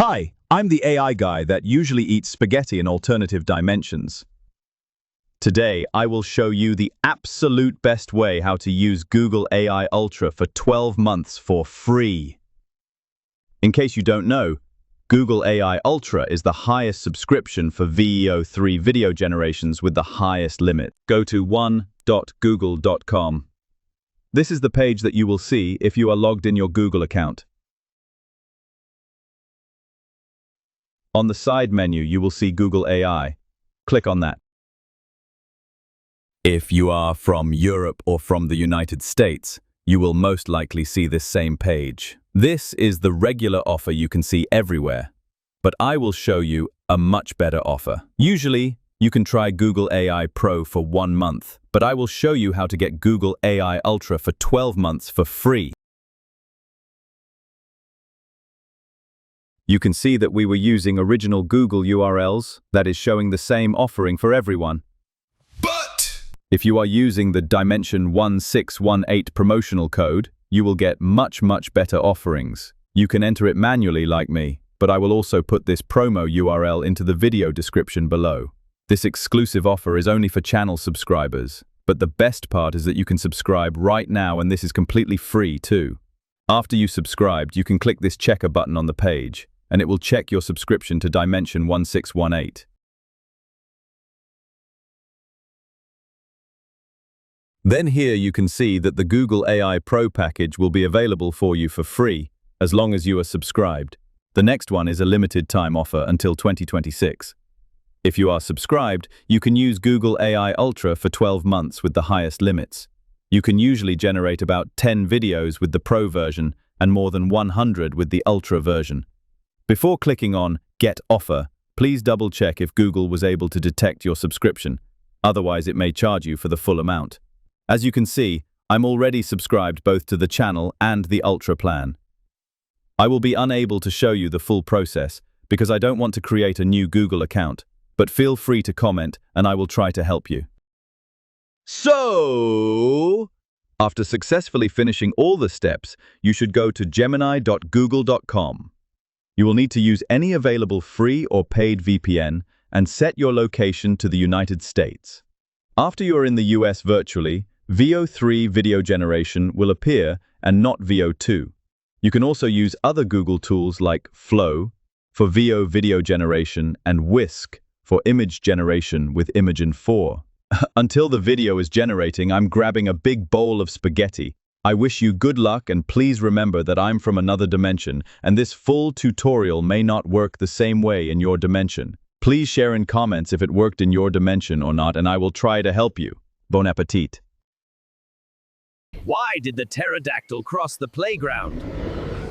Hi, I'm the AI guy that usually eats spaghetti in alternative dimensions. Today, I will show you the absolute best way how to use Google AI Ultra for 12 months for free. In case you don't know, Google AI Ultra is the highest subscription for VEO3 video generations with the highest limit. Go to one.google.com. This is the page that you will see if you are logged in your Google account. On the side menu, you will see Google AI. Click on that. If you are from Europe or from the United States, you will most likely see this same page. This is the regular offer you can see everywhere, but I will show you a much better offer. Usually, you can try Google AI Pro for 1 month, but I will show you how to get Google AI Ultra for 12 months for free. You can see that we were using original Google URLs, that is showing the same offering for everyone. But If you are using the Dimension 1618 promotional code, you will get much better offerings. You can enter it manually like me, but I will also put this promo URL into the video description below. This exclusive offer is only for channel subscribers, but the best part is that you can subscribe right now, and this is completely free too. After you subscribed, you can click this checker button on the page, and it will check your subscription to Dimension 1618. Then here you can see that the Google AI Pro package will be available for you for free, as long as you are subscribed. The next one is a limited time offer until 2026. If you are subscribed, you can use Google AI Ultra for 12 months with the highest limits. You can usually generate about 10 videos with the Pro version and more than 100 with the Ultra version. Before clicking on Get Offer, please double-check if Google was able to detect your subscription. Otherwise, it may charge you for the full amount. As you can see, I'm already subscribed both to the channel and the Ultra plan. I will be unable to show you the full process because I don't want to create a new Google account, but feel free to comment and I will try to help you. So, after successfully finishing all the steps, you should go to gemini.google.com. You will need to use any available free or paid VPN and set your location to the United States. After you are in the US virtually, VEO3 video generation will appear and not VEO2. You can also use other Google tools like Flow for VEO video generation and Whisk for image generation with Imagen 4. Until the video is generating, I'm grabbing a big bowl of spaghetti. I wish you good luck, and please remember that I'm from another dimension, and this full tutorial may not work the same way in your dimension. Please share in comments if it worked in your dimension or not, and I will try to help you. Bon appetit. Why did the pterodactyl cross the playground?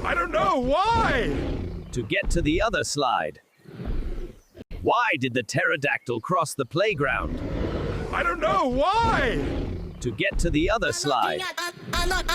I don't know why. To get to the other slide. Why did the pterodactyl cross the playground? I don't know why. To get to the other slide. I'm not